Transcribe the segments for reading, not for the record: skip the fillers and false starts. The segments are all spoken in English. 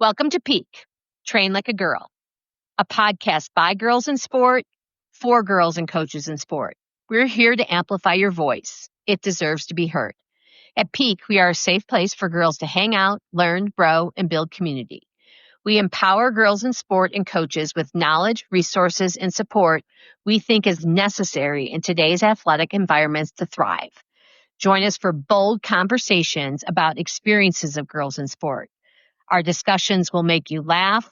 Welcome to PEAC-Train Like a Girl, a podcast by girls in sport, for girls and coaches in sport. We're here to amplify your voice. It deserves to be heard. At PEAC, we are a safe place for girls to hang out, learn, grow, and build community. We empower girls in sport and coaches with knowledge, resources, and support we think is necessary in today's athletic environments to thrive. Join us for bold conversations about experiences of girls in sport. Our discussions will make you laugh,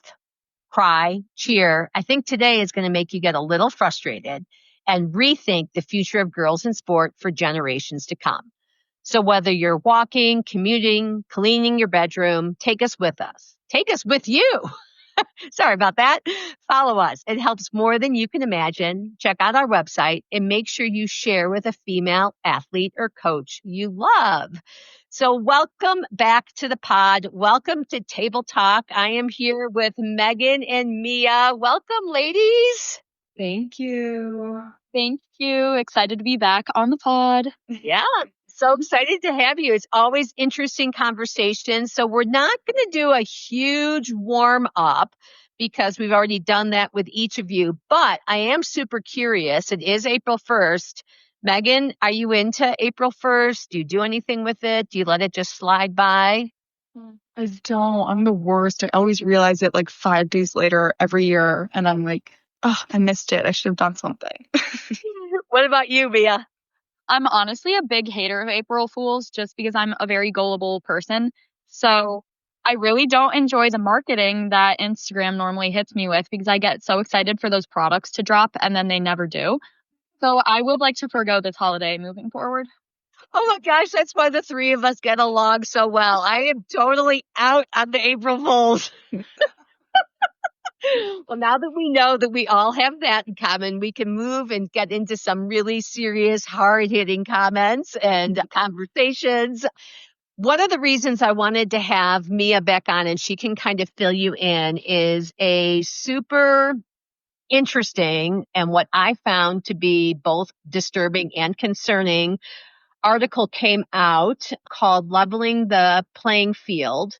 cry, cheer. I think today is going to make you get a little frustrated and rethink the future of girls in sport for generations to come. So whether you're walking, commuting, cleaning your bedroom, take us with us. Take us with you. Sorry about that. Follow us. It helps more than you can imagine. Check out our website and make sure you share with a female athlete or coach you love. So welcome back to the pod. Welcome to Table Talk. I am here with Megan and Mia. Welcome, ladies. Thank you. Thank you. Excited to be back on the pod. Yeah, so excited to have you. It's always interesting conversations. So we're not going to do a huge warm up because we've already done that with each of you. But I am super curious. It is April 1st. Megan, are you into April 1st? Do you do anything with it? Do you let it just slide by? I don't. I'm the worst. I always realize it like 5 days later every year. And I'm like, oh, I missed it. I should have done something. What about you, Mia? I'm honestly a big hater of April Fools just because I'm a very gullible person. So I really don't enjoy the marketing that Instagram normally hits me with because I get so excited for those products to drop and then they never do. So I would like to forgo this holiday moving forward. Oh my gosh, that's why the three of us get along so well. I am totally out on the April Fools. Well, now that we know that we all have that in common, we can move and get into some really serious, hard-hitting comments and conversations. One of the reasons I wanted to have Mia back on, and she can kind of fill you in, is a super interesting and what I found to be both disturbing and concerning article came out called Leveling the Playing Field.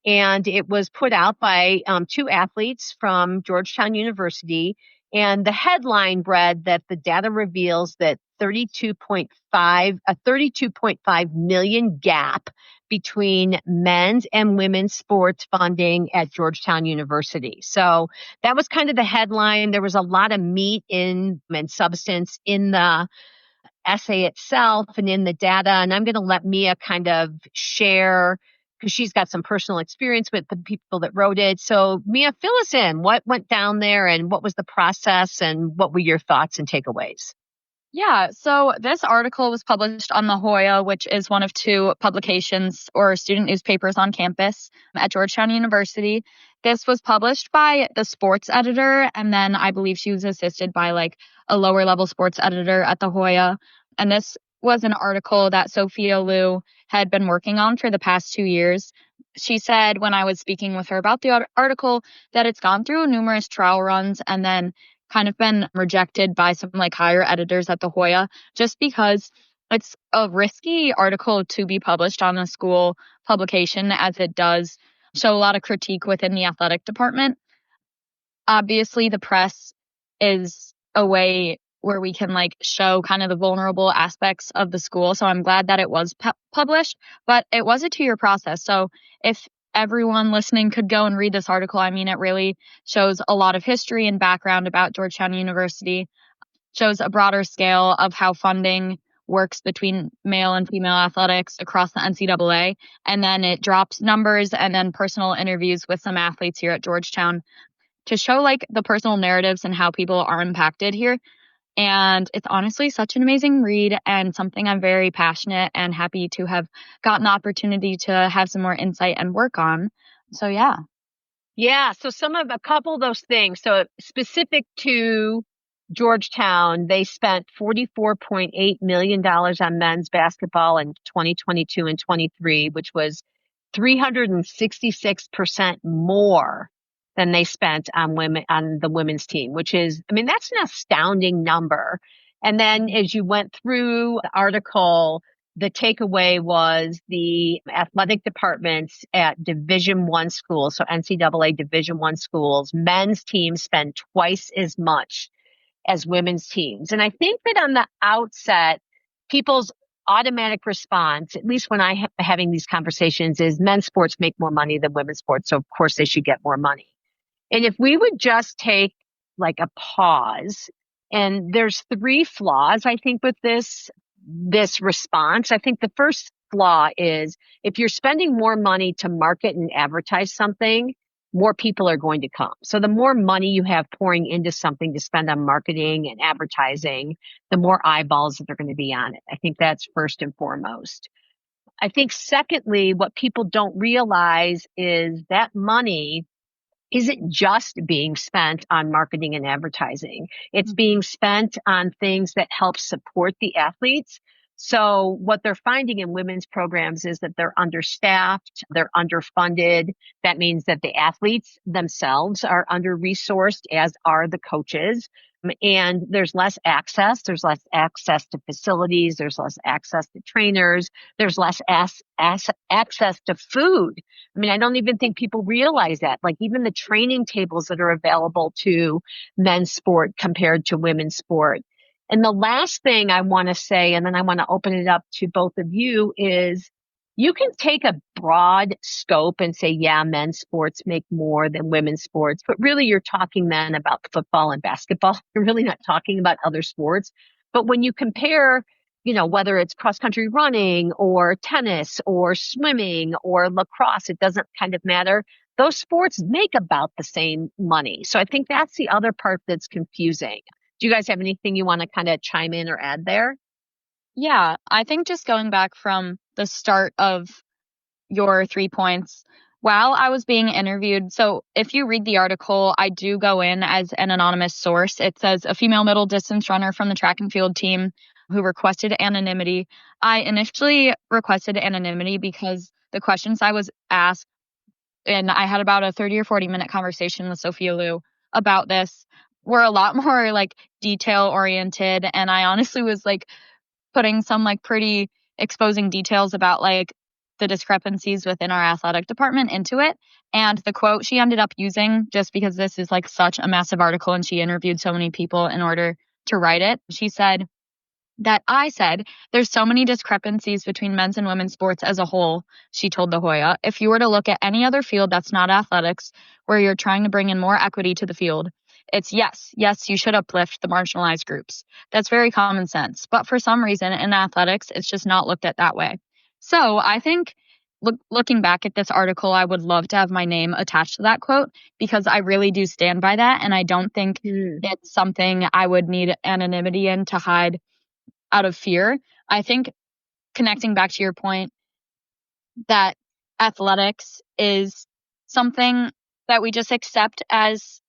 And it was put out by two athletes from Georgetown University. And the headline read that the data reveals that a 32.5 million gap between men's and women's sports funding at Georgetown University. So that was kind of the headline. There was a lot of meat and substance in the essay itself and in the data. And I'm going to let Mia kind of share because she's got some personal experience with the people that wrote it. So Mia, fill us in. What went down there and what was the process and what were your thoughts and takeaways? Yeah, so this article was published on the Hoya, which is one of two publications or student newspapers on campus at Georgetown University. This was published by the sports editor, and then I believe she was assisted by like a lower level sports editor at the Hoya. And this was an article that Sophia Liu had been working on for the past 2 years. She said when I was speaking with her about the article that it's gone through numerous trial runs and then kind of been rejected by some like higher editors at the Hoya just because it's a risky article to be published on a school publication as it does show a lot of critique within the athletic department. Obviously, the press is a way where we can like show kind of the vulnerable aspects of the school. So I'm glad that it was published, but it was a 2-year process. So if everyone listening could go and read this article, I mean, it really shows a lot of history and background about Georgetown University, shows a broader scale of how funding works between male and female athletics across the NCAA. And then it drops numbers and then personal interviews with some athletes here at Georgetown to show like the personal narratives and how people are impacted here. And it's honestly such an amazing read and something I'm very passionate and happy to have gotten the opportunity to have some more insight and work on. So, yeah. Yeah. So a couple of those things. So specific to Georgetown, they spent $44.8 million on men's basketball in 2022 and 23, which was 366% more than they spent on the women's team, which is, I mean, that's an astounding number. And then as you went through the article, the takeaway was the athletic departments at Division I schools, so NCAA Division I schools, men's teams spend twice as much as women's teams. And I think that on the outset, people's automatic response, at least when I'm having these conversations, is men's sports make more money than women's sports. So of course they should get more money. And if we would just take like a pause, and there's three flaws, I think, with this response. I think the first flaw is if you're spending more money to market and advertise something, more people are going to come. So the more money you have pouring into something to spend on marketing and advertising, the more eyeballs that are going to be on it. I think that's first and foremost. I think secondly, what people don't realize is that money isn't just being spent on marketing and advertising. It's being spent on things that help support the athletes. So what they're finding in women's programs is that they're understaffed, they're underfunded. That means that the athletes themselves are under-resourced, as are the coaches. And there's less access. There's less access to facilities. There's less access to trainers. There's less access to food. I mean, I don't even think people realize that. Like even the training tables that are available to men's sport compared to women's sport. And the last thing I want to say, and then I want to open it up to both of you, is you can take a broad scope and say, yeah, men's sports make more than women's sports, but really you're talking then about football and basketball. You're really not talking about other sports. But when you compare, whether it's cross country running or tennis or swimming or lacrosse, it doesn't kind of matter. Those sports make about the same money. So I think that's the other part that's confusing. Do you guys have anything you want to kind of chime in or add there? Yeah, I think just going back from the start of your 3 points, while I was being interviewed, so if you read the article, I do go in as an anonymous source. It says a female middle distance runner from the track and field team who requested anonymity. I initially requested anonymity because the questions I was asked, and I had about a 30 or 40-minute conversation with Sophia Liu about this, were a lot more like detail oriented. And I honestly was like putting some like pretty exposing details about like the discrepancies within our athletic department into it. And the quote she ended up using, just because this is like such a massive article and she interviewed so many people in order to write it, she said that I said, there's so many discrepancies between men's and women's sports as a whole, she told the Hoya. If you were to look at any other field that's not athletics, where you're trying to bring in more equity to the field, it's yes, you should uplift the marginalized groups. That's very common sense. But for some reason in athletics, it's just not looked at that way. So I think looking back at this article, I would love to have my name attached to that quote because I really do stand by that. And I don't think it's something I would need anonymity in to hide out of fear. I think connecting back to your point that athletics is something that we just accept as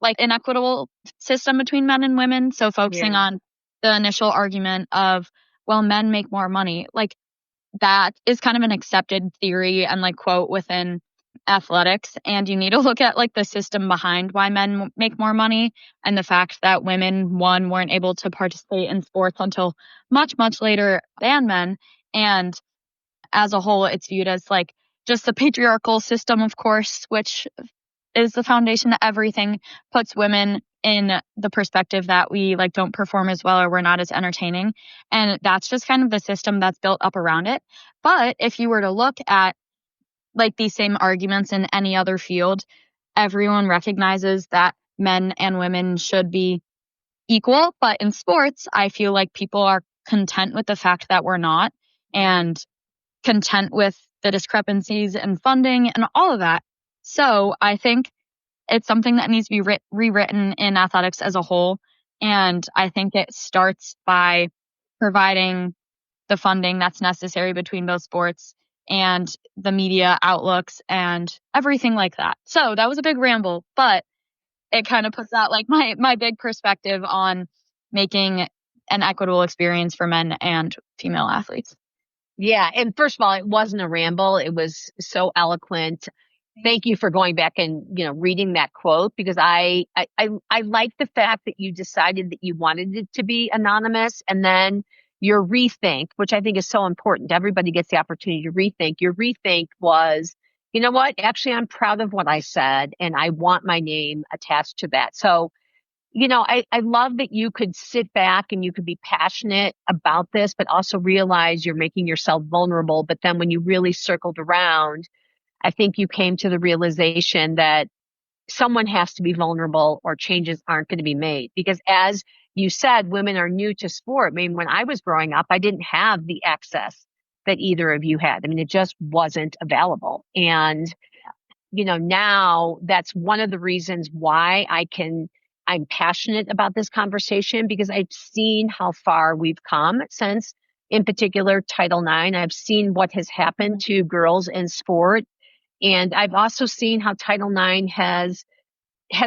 like an equitable system between men and women. So focusing on the initial argument of, well, men make more money, like that is kind of an accepted theory and like quote within athletics. And you need to look at like the system behind why men make more money and the fact that women, one, weren't able to participate in sports until much, much later than men. And as a whole, it's viewed as like just the patriarchal system, of course, which is the foundation that everything, puts women in the perspective that we like don't perform as well or we're not as entertaining. And that's just kind of the system that's built up around it. But if you were to look at like these same arguments in any other field, everyone recognizes that men and women should be equal. But in sports, I feel like people are content with the fact that we're not and content with the discrepancies in funding and all of that. So I think it's something that needs to be rewritten in athletics as a whole. And I think it starts by providing the funding that's necessary between both sports and the media outlooks and everything like that. So that was a big ramble, but it kind of puts out like my big perspective on making an equitable experience for men and female athletes. Yeah. And first of all, it wasn't a ramble. It was so eloquent. Thank you for going back and, reading that quote, because I like the fact that you decided that you wanted it to be anonymous. And then your rethink, which I think is so important. Everybody gets the opportunity to rethink. Your rethink was, you know what? Actually, I'm proud of what I said, and I want my name attached to that. So, I love that you could sit back and you could be passionate about this, but also realize you're making yourself vulnerable. But then when you really circled around, I think you came to the realization that someone has to be vulnerable or changes aren't going to be made. Because as you said, women are new to sport. I mean, when I was growing up, I didn't have the access that either of you had. I mean, it just wasn't available. And, now that's one of the reasons why I'm passionate about this conversation, because I've seen how far we've come since, in particular, Title IX. I've seen what has happened to girls in sport. And I've also seen how Title IX has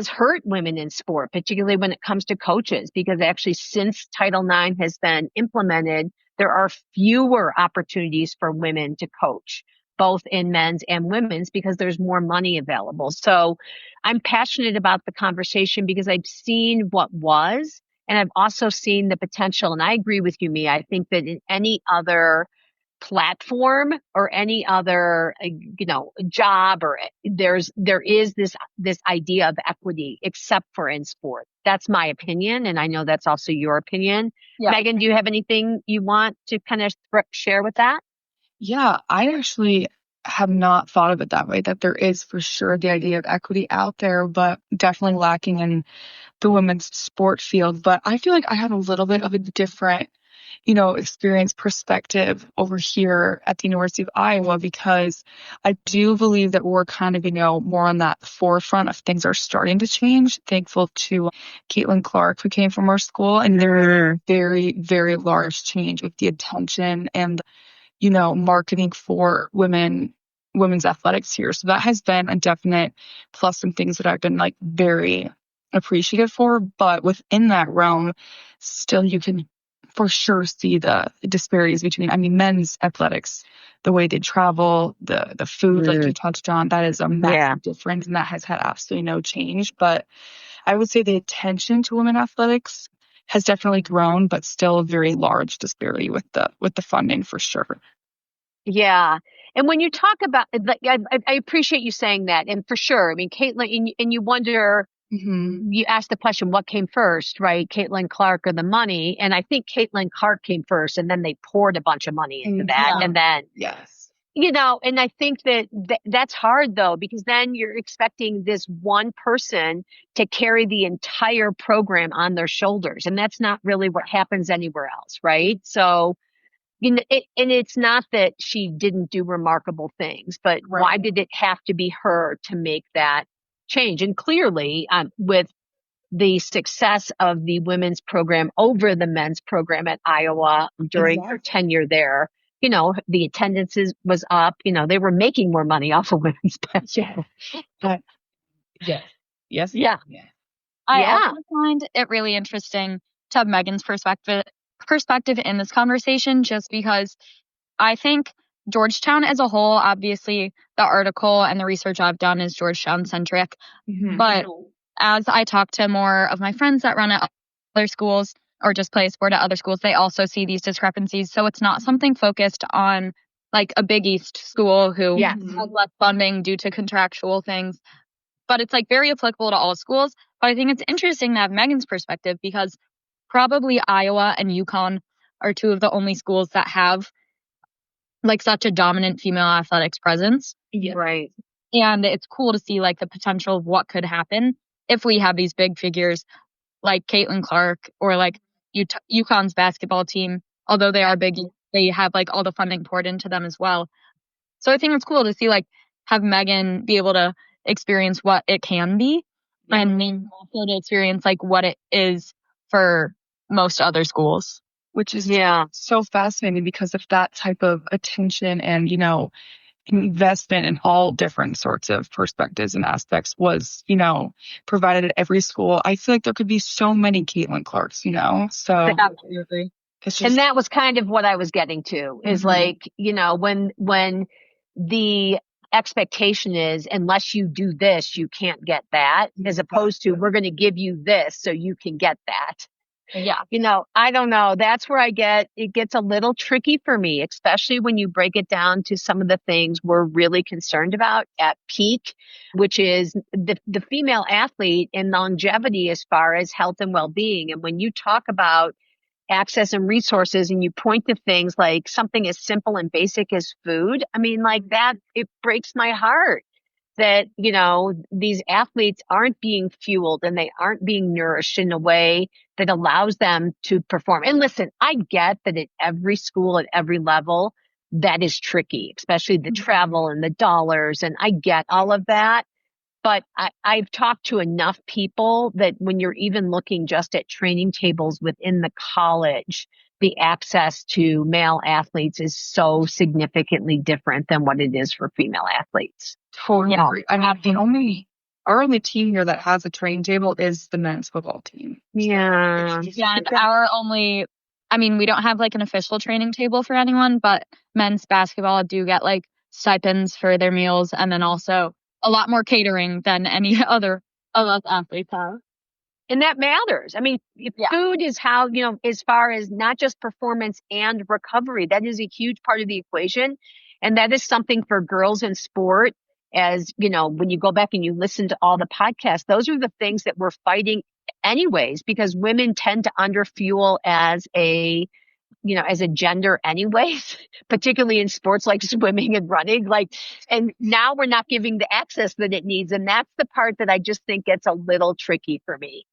hurt women in sport, particularly when it comes to coaches, because actually since Title IX has been implemented, there are fewer opportunities for women to coach, both in men's and women's, because there's more money available. So I'm passionate about the conversation because I've seen what was, and I've also seen the potential. And I agree with you, Mia. I think that in any other platform or any other job, or there is this idea of equity, except for in sport. That's my opinion, and I know that's also your opinion. Yeah. Megan, do you have anything you want to kind of share with that? Yeah, I actually have not thought of it that way, that there is for sure the idea of equity out there, but definitely lacking in the women's sport field. But I feel like I have a little bit of a different, experience perspective over here at the University of Iowa, because I do believe that we're kind of, more on that forefront of things are starting to change. Thankful to Caitlin Clark, who came from our school, and there very, very large change with the attention and marketing for women's athletics here. So that has been a definite plus, and things that I've been like very appreciative for. But within that realm, still you can for sure see the disparities between, men's athletics, the way they travel, the food, like you touched on, that is a massive difference, and that has had absolutely no change. But I would say the attention to women athletics has definitely grown, but still a very large disparity with the funding for sure. Yeah. And when you talk about, I appreciate you saying that. And for sure, I mean, Caitlin, and you wonder, you asked the question, what came first, right? Caitlin Clark or the money? And I think Caitlin Clark came first, and then they poured a bunch of money into that. Yeah. And then, Yes. and I think that's hard though, because then you're expecting this one person to carry the entire program on their shoulders. And that's not really what happens anywhere else, right? So, and it's not that she didn't do remarkable things, but why did it have to be her to make that change? And clearly, with the success of the women's program over the men's program at Iowa during her tenure there, the attendances was up. They were making more money off of women's basketball. Yes. Yeah. I also find it really interesting to have Megan's perspective in this conversation, just because I think Georgetown as a whole, obviously the article and the research I've done is Georgetown centric. But as I talk to more of my friends that run at other schools or just play sport at other schools, they also see these discrepancies. So it's not something focused on like a Big East school who has less funding due to contractual things. But it's like very applicable to all schools. But I think it's interesting to have Megan's perspective, because probably Iowa and UConn are two of the only schools that have like such a dominant female athletics presence. Yeah. Right. And it's cool to see like the potential of what could happen if we have these big figures like Caitlin Clark or like UConn's basketball team. Although they are big, they have like all the funding poured into them as well. So I think it's cool to see like have Megan be able to experience what it can be, and then also to experience like what it is for most other schools. Which is so fascinating, because if that type of attention and, investment in all different sorts of perspectives and aspects was, provided at every school, I feel like there could be so many Caitlin Clarks, so. Absolutely. And that was kind of what I was getting to, is like, when the expectation is, unless you do this, you can't get that, as opposed to, we're going to give you this so you can get that. Yeah. I don't know. That's where it gets a little tricky for me, especially when you break it down to some of the things we're really concerned about at PEAC, which is the female athlete and longevity as far as health and well-being. And when you talk about access and resources and you point to things like something as simple and basic as food, I mean, like that, it breaks my heart that, these athletes aren't being fueled and they aren't being nourished in a way that allows them to perform. And listen, I get that at every school, at every level, that is tricky, especially the travel and the dollars. And I get all of that. But I've talked to enough people that when you're even looking just at training tables within the college, the access to male athletes is so significantly different than what it is for female athletes. Totally agree. I mean, our only team here that has a training table is the men's football team. Yeah. Yeah, and we don't have like an official training table for anyone, but men's basketball do get like stipends for their meals and then also a lot more catering than any other of us athletes have. And that matters. I mean, food is how, as far as not just performance and recovery, that is a huge part of the equation. And that is something for girls in sport. As when you go back and you listen to all the podcasts, those are the things that we're fighting anyways, because women tend to underfuel as a gender anyways, particularly in sports like swimming and running, and now we're not giving the access that it needs. And that's the part that I just think gets a little tricky for me.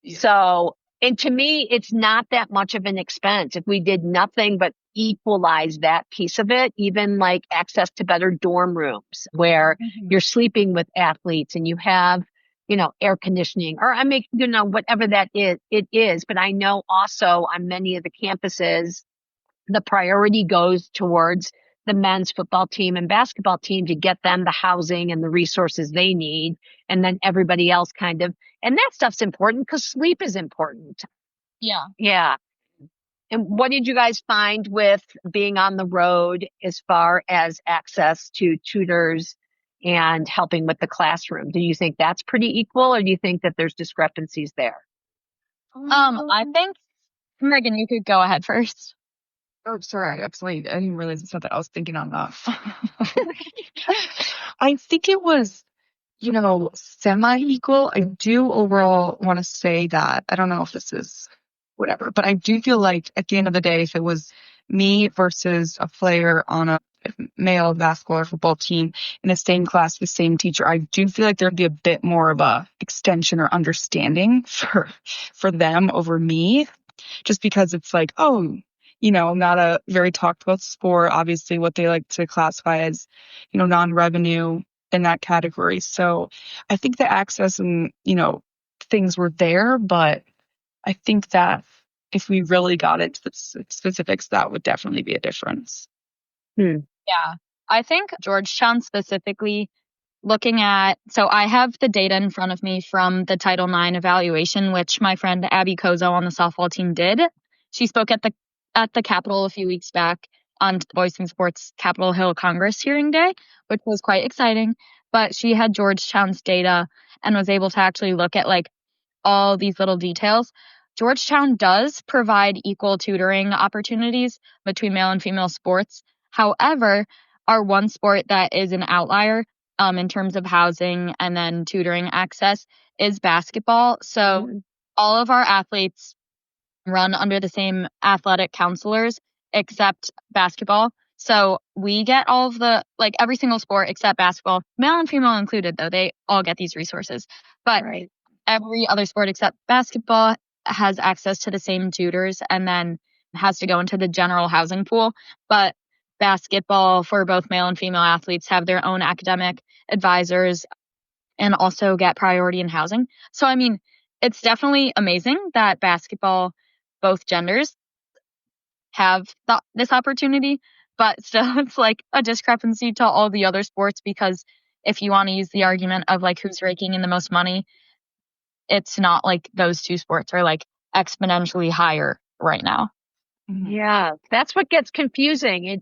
Yeah. So, and to me, it's not that much of an expense. If we did nothing but equalize that piece of it, even like access to better dorm rooms where you're sleeping with athletes and you have, air conditioning, or whatever that is, it is. But I know also on many of the campuses, the priority goes towards the men's football team and basketball team to get them the housing and the resources they need. And then everybody else and that stuff's important because sleep is important. Yeah. Yeah. And what did you guys find with being on the road as far as access to tutors and helping with the classroom? Do you think that's pretty equal, or do you think that there's discrepancies there? I think, Megan, you could go ahead first. Oh, sorry. Absolutely. I didn't realize it's not that I was thinking on that. I think it was, semi-equal. I do overall want to say that, I don't know if this is whatever, but I do feel like at the end of the day, if it was me versus a player on a male basketball or football team in the same class, the same teacher, I do feel like there'd be a bit more of a extension or understanding for them over me, just because it's like, not a very talked about sport, obviously what they like to classify as, non-revenue in that category. So I think the access and, things were there, but I think that if we really got into the specifics, that would definitely be a difference. Yeah. I think Georgetown specifically, so I have the data in front of me from the Title IX evaluation, which my friend Abby Kozo on the softball team did. She spoke at the Capitol a few weeks back on Voice in Sports Capitol Hill Congress hearing day, which was quite exciting. But she had Georgetown's data and was able to actually look at all these little details. Georgetown does provide equal tutoring opportunities between male and female sports. However, our one sport that is an outlier in terms of housing and then tutoring access is basketball. So all of our athletes run under the same athletic counselors except basketball. So we get all of every single sport except basketball, male and female included, though they all get these resources. But every other sport except basketball has access to the same tutors and then has to go into the general housing pool. But basketball, for both male and female athletes, have their own academic advisors and also get priority in housing. So, I mean, it's definitely amazing that basketball, both genders, have this opportunity, but still it's like a discrepancy to all the other sports, because if you want to use the argument of who's raking in the most money, it's not like those two sports are exponentially higher right now. Yeah, that's what gets confusing.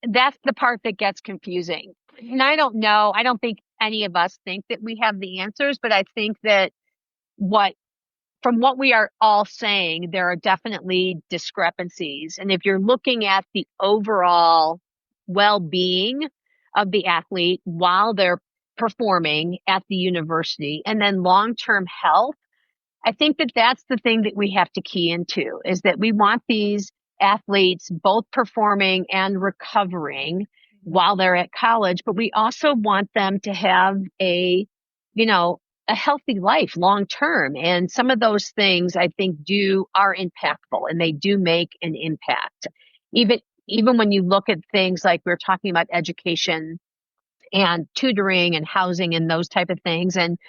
That's the part that gets confusing. And I don't know. I don't think any of us think that we have the answers, but I think that what from what we are all saying, there are definitely discrepancies. And if you're looking at the overall well-being of the athlete while they're performing at the university, and then long-term health, I think that that's the thing that we have to key into, is that we want these athletes both performing and recovering while they're at college, but we also want them to have a, you know, a healthy life long term. And some of those things I think are impactful, and they do make an impact. Even when you look at things like we're talking about education and tutoring and housing and those type of things. And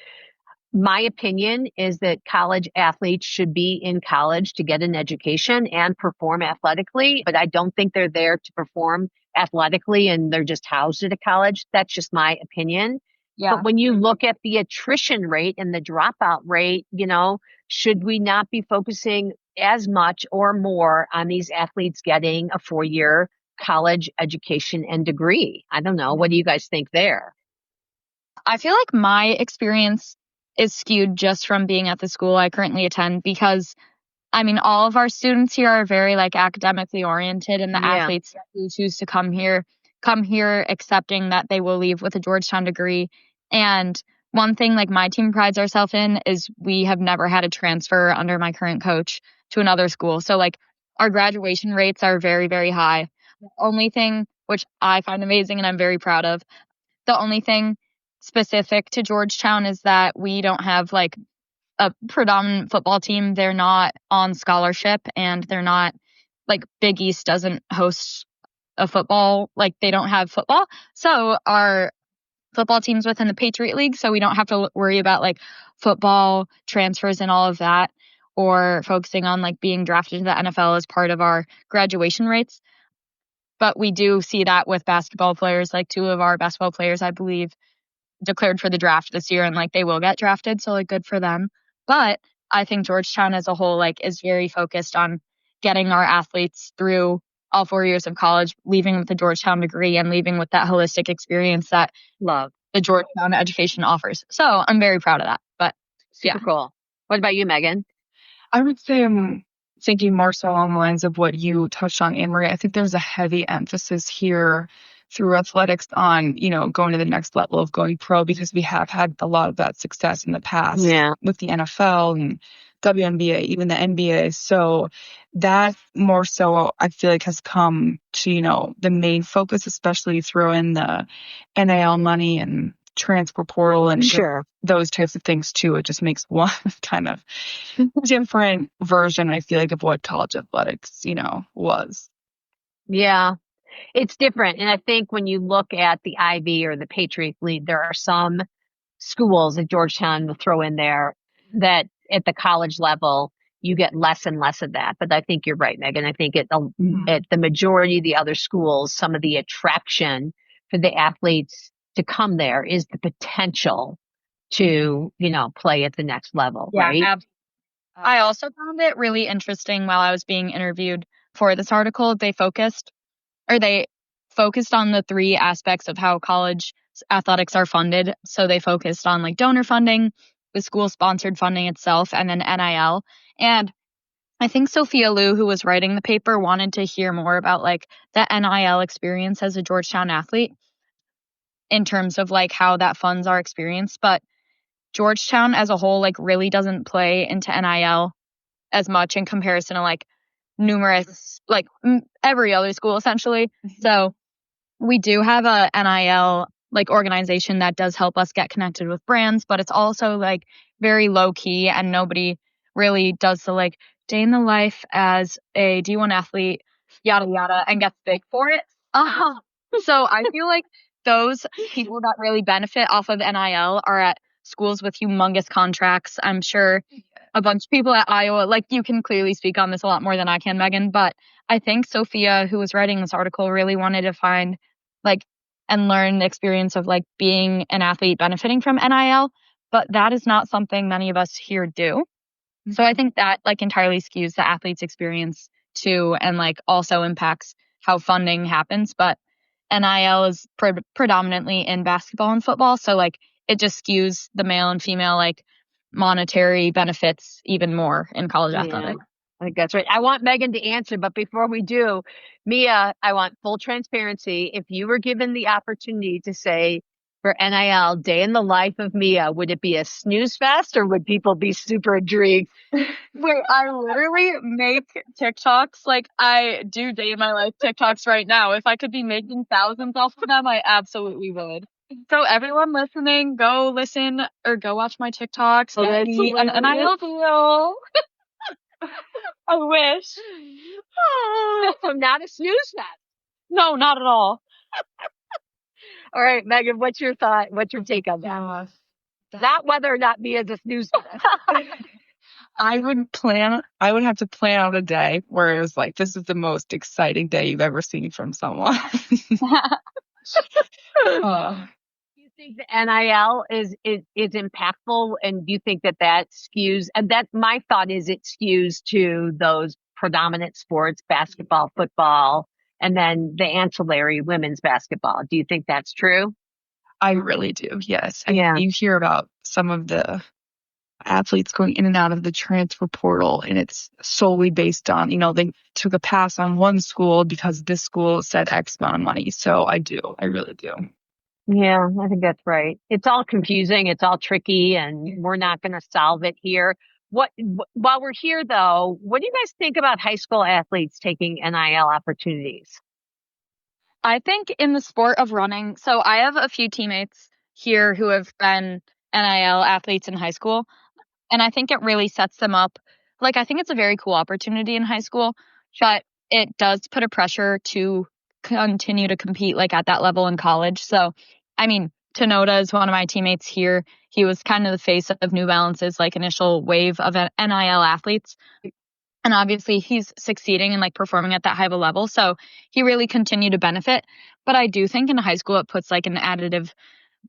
my opinion is that college athletes should be in college to get an education and perform athletically, but I don't think they're there to perform athletically and they're just housed at a college. That's just my opinion. Yeah. But when you look at the attrition rate and the dropout rate, should we not be focusing as much or more on these athletes getting a 4-year college education and degree? I don't know. What do you guys think there? I feel like my experience is skewed just from being at the school I currently attend, because all of our students here are very academically oriented, and the athletes who choose to come here accepting that they will leave with a Georgetown degree. And one thing my team prides ourselves in is we have never had a transfer under my current coach to another school. So our graduation rates are very, very high. The only thing, which I find amazing and I'm very proud of, the only thing specific to Georgetown is that we don't have a predominant football team. They're not on scholarship, and they're not Big East doesn't host a football, they don't have football. So our football team's within the Patriot League, so we don't have to worry about football transfers and all of that, or focusing on being drafted to the NFL as part of our graduation rates. But we do see that with basketball players. 2 of our basketball players, I believe, declared for the draft this year, and they will get drafted, so good for them. But I think Georgetown as a whole is very focused on getting our athletes through all 4 years of college, leaving with a Georgetown degree and leaving with that holistic experience that the Georgetown education offers. So I'm very proud of that. But super cool. What about you, Megan? I would say I'm thinking more so along the lines of what you touched on, Anne-Marie. I think there's a heavy emphasis here through athletics on, going to the next level of going pro, because we have had a lot of that success in the past with the NFL and WNBA, even the NBA. So that more so I feel has come to, the main focus, especially throw in the NIL money and transfer portal and those types of things too. It just makes one kind of different version, I feel of what college athletics, was. Yeah. It's different. And I think when you look at the Ivy or the Patriot League, there are some schools at Georgetown will throw in there that at the college level, you get less and less of that. But I think you're right, Megan. I think at the majority of the other schools, some of the attraction for the athletes to come there is the potential to, play at the next level, right? Absolutely. I also found it really interesting while I was being interviewed for this article. They focused on the 3 aspects of how college athletics are funded. So they focused on donor funding, the school sponsored funding itself, and then NIL. And I think Sophia Liu, who was writing the paper, wanted to hear more about the NIL experience as a Georgetown athlete in terms of how that funds our experience. But Georgetown as a whole really doesn't play into NIL as much in comparison to numerous every other school essentially. So we do have a NIL organization that does help us get connected with brands, but it's also very low key, and nobody really does the day in the life as a D1 athlete, yada yada, and gets big for it. So I feel those people that really benefit off of NIL are at schools with humongous contracts. I'm sure a bunch of people at Iowa, you can clearly speak on this a lot more than I can, Megan, but I think Sophia, who was writing this article, really wanted to find and learn the experience of being an athlete benefiting from NIL, but that is not something many of us here do. So I think that entirely skews the athlete's experience too, and also impacts how funding happens. But NIL is predominantly in basketball and football, so it just skews the male and female monetary benefits even more in college athletics. I think that's right. I want Megan to answer, but before we do, Mia, I want full transparency. If you were given the opportunity to say for NIL, day in the life of Mia, would it be a snooze fest or would people be super intrigued? Wait, I literally make TikToks. Like, I do day in my life TikToks right now. If I could be making thousands off of them, I absolutely would. So everyone listening, go listen or go watch my TikToks. Get me an NIL deal. I wish. So not a snooze fest. No, not at all. All right, Megan, what's your thought? What's your take on that? Not whether or not Mia's a snooze fest. I would have to plan out a day where it was like, this is the most exciting day you've ever seen from someone. Do you think the NIL is impactful, and do you think that skews? And that my thought is it skews to those predominant sports, basketball, football, and then the ancillary women's basketball. Do you think that's true? I really do. Yes. You hear about some of the athletes going in and out of the transfer portal, and it's solely based on, they took a pass on one school because this school said X amount of money. So I really do. Yeah, I think that's right. It's all confusing. It's all tricky, and we're not going to solve it here. While we're here, though, what do you guys think about high school athletes taking NIL opportunities? I think in the sport of running, so I have a few teammates here who have been NIL athletes in high school, and I think it really sets them up. Like, I think it's a very cool opportunity in high school, but it does put a pressure to continue to compete like at that level in college. So, I mean, Tanoda is one of my teammates here. He was kind of the face of New Balance's like initial wave of NIL athletes. And obviously he's succeeding and like performing at that high of a level. So he really continued to benefit. But I do think in high school, it puts like an additive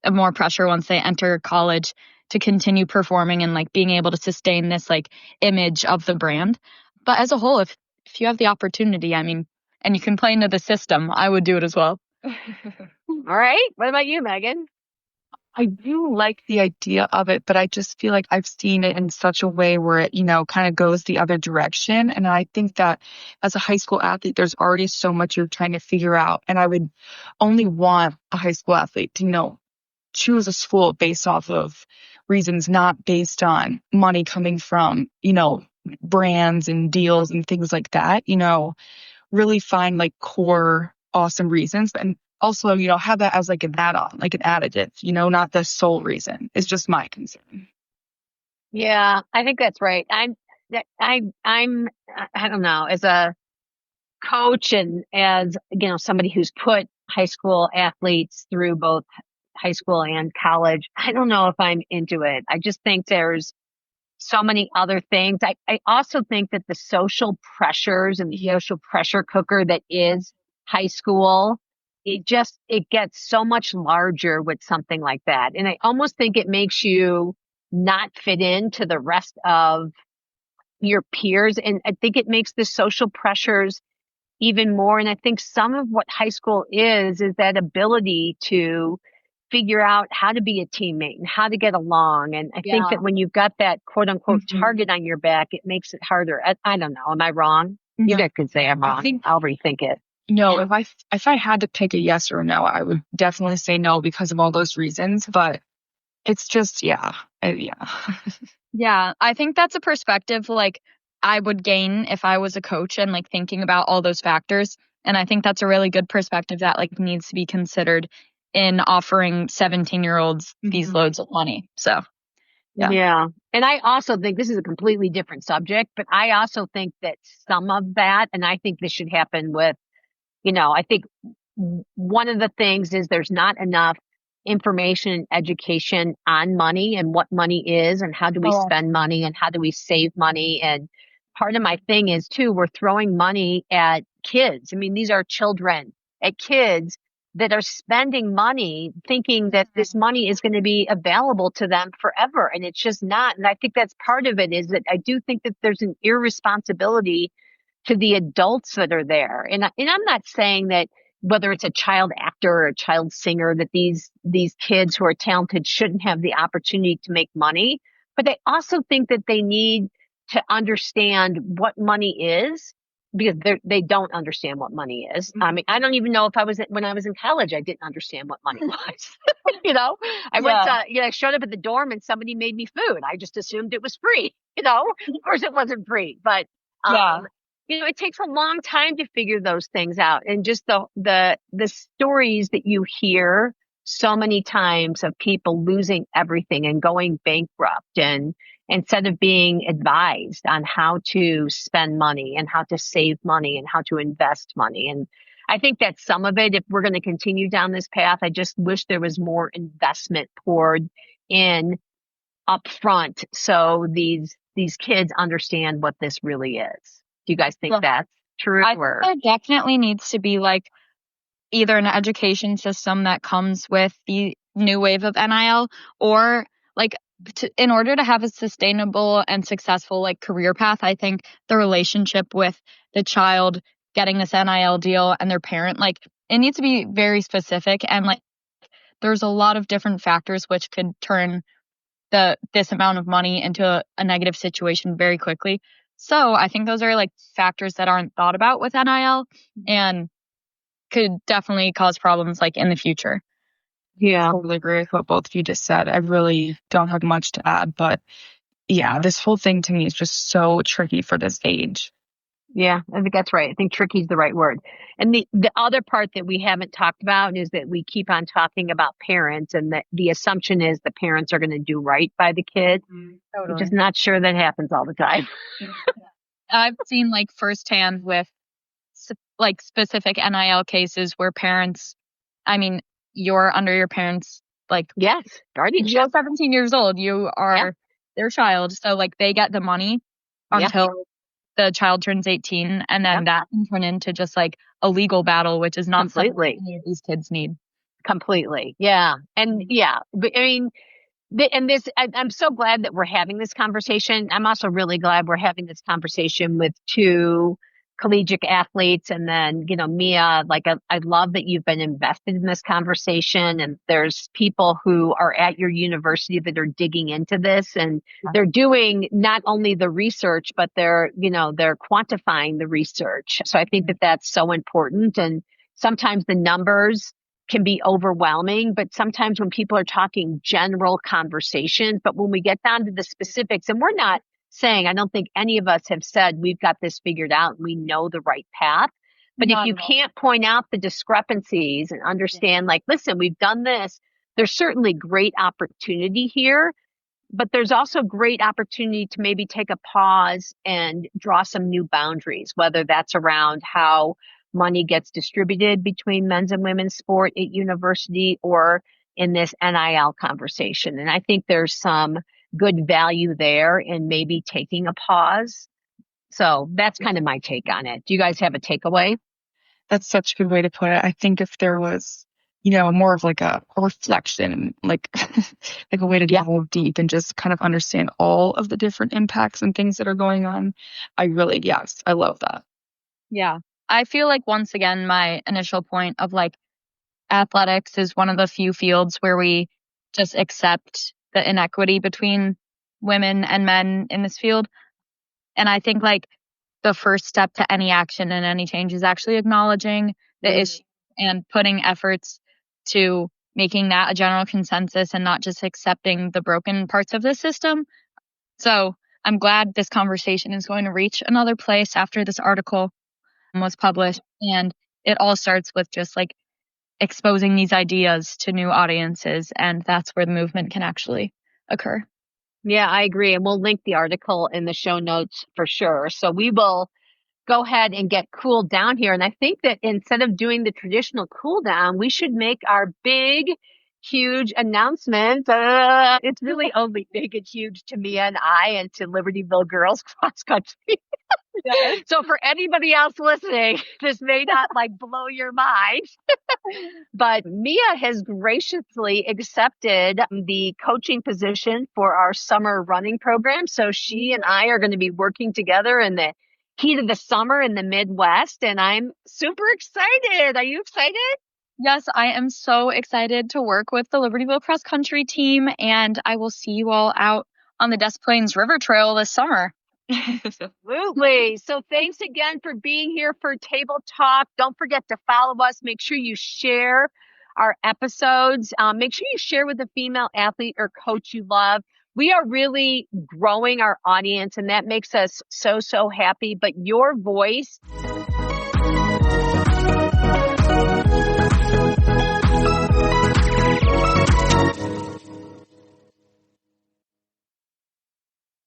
of more pressure once they enter college to continue performing and like being able to sustain this like image of the brand. But as a whole, if you have the opportunity, I mean, and you can play into the system, I would do it as well. All right. What about you, Megan? I do like the idea of it, but I just feel like I've seen it in such a way where it, kind of goes the other direction. And I think that as a high school athlete, there's already so much you're trying to figure out. And I would only want a high school athlete to, choose a school based off of reasons not based on money coming from, brands and deals and things like that, really find like core awesome reasons. And also, have that as like an add-on, like an additive, not the sole reason. It's just my concern. Yeah, I think that's right. I don't know, as a coach and as, somebody who's put high school athletes through both high school and college, I don't know if I'm into it. I just think there's so many other things. I also think that the social pressures and the social pressure cooker that is high school, it gets so much larger with something like that. And I almost think it makes you not fit into the rest of your peers. And I think it makes the social pressures even more. And I think some of what high school is that ability to figure out how to be a teammate and how to get along. And I think that when you've got that quote unquote target on your back, it makes it harder. I don't know. Am I wrong? You guys could say I'm wrong. I'll rethink it. No, if I had to pick a yes or no, I would definitely say no because of all those reasons. But it's just, yeah. Yeah, I think that's a perspective like I would gain if I was a coach and like thinking about all those factors. And I think that's a really good perspective that like needs to be considered in offering 17-year-olds these loads of money. So, yeah. And I also think this is a completely different subject, but I also think that some of that, and I think this should happen with, I think one of the things is there's not enough information and education on money and what money is and how do we spend money and how do we save money. And part of my thing is too, we're throwing money at kids. I mean, these are children, at kids that are spending money thinking that this money is going to be available to them forever. And it's just not. And I think that's part of it is that I do think that there's an irresponsibility to the adults that are there. And I'm not saying that whether it's a child actor or a child singer, that these kids who are talented shouldn't have the opportunity to make money. but they also think that they need to understand what money is because they don't understand what money is. I mean, I don't even know if when I was in college, I didn't understand what money was. I went to, I showed up at the dorm and somebody made me food. I just assumed it was free, of course it wasn't free, but, it takes a long time to figure those things out. And just the stories that you hear so many times of people losing everything and going bankrupt, and instead of being advised on how to spend money and how to save money and how to invest money. And I think that's some of it. If we're going to continue down this path, I just wish there was more investment poured in up front so these kids understand what this really is. Do you guys think that's true? I think there definitely needs to be like either an education system that comes with the new wave of NIL, or like in order to have a sustainable and successful like career path, I think the relationship with the child getting this NIL deal and their parent, like it needs to be very specific. And like there's a lot of different factors which could turn this amount of money into a negative situation very quickly. So I think those are like factors that aren't thought about with NIL and could definitely cause problems like in the future. Yeah, I totally agree with what both of you just said. I really don't have much to add, but yeah, this whole thing to me is just so tricky for this age. Yeah, I think that's right. I think tricky is the right word. And the other part that we haven't talked about is that we keep on talking about parents, and that the assumption is the parents are going to do right by the kid. Totally. I'm just not sure that happens all the time. I've seen like firsthand with like specific NIL cases where parents, I mean, you're under your parents, like, yes, guardianship. You're 17 years old. You are their child. So like they get the money until the child turns 18, and then that can turn into just like a legal battle, which is not something any of these kids need. Completely. Yeah. And but I mean, I'm so glad that we're having this conversation. I'm also really glad we're having this conversation with two collegiate athletes. And then, Mia, like, I love that you've been invested in this conversation, and there's people who are at your university that are digging into this, and they're doing not only the research, but they're quantifying the research. So I think that that's so important. And sometimes the numbers can be overwhelming, but sometimes when people are talking general conversations, but when we get down to the specifics, and we're not saying, I don't think any of us have said we've got this figured out, we know the right path. But if you can't point out the discrepancies and understand, like, listen, we've done this, there's certainly great opportunity here, but there's also great opportunity to maybe take a pause and draw some new boundaries, whether that's around how money gets distributed between men's and women's sport at university or in this NIL conversation. And I think there's some good value there in maybe taking a pause. So that's kind of my take on it. Do you guys have a takeaway? That's such a good way to put it. I think if there was, more of like a reflection, like like a way to go deep and just kind of understand all of the different impacts and things that are going on, I love that. Yeah. I feel like, once again, my initial point of like athletics is one of the few fields where we just accept the inequity between women and men in this field. And I think like the first step to any action and any change is actually acknowledging the issue and putting efforts to making that a general consensus and not just accepting the broken parts of the system. So I'm glad this conversation is going to reach another place after this article was published. And it all starts with just like exposing these ideas to new audiences. And that's where the movement can actually occur. Yeah, I agree. And we'll link the article in the show notes for sure. So we will go ahead and get cooled down here. And I think that instead of doing the traditional cool down, we should make our big, huge announcement. It's really only big and huge to Mia and I and to Libertyville girls cross country. So for anybody else listening, this may not like blow your mind, but Mia has graciously accepted the coaching position for our summer running program. So she and I are going to be working together in the heat of the summer in the Midwest, and I'm super excited. Are you excited? Yes, I am so excited to work with the Libertyville cross country team, and I will see you all out on the Des Plaines River Trail this summer. Absolutely. So thanks again for being here for Table Talk. Don't forget to follow us. Make sure you share our episodes. Make sure you share with a female athlete or coach you love. We are really growing our audience, and that makes us so, so happy. But your voice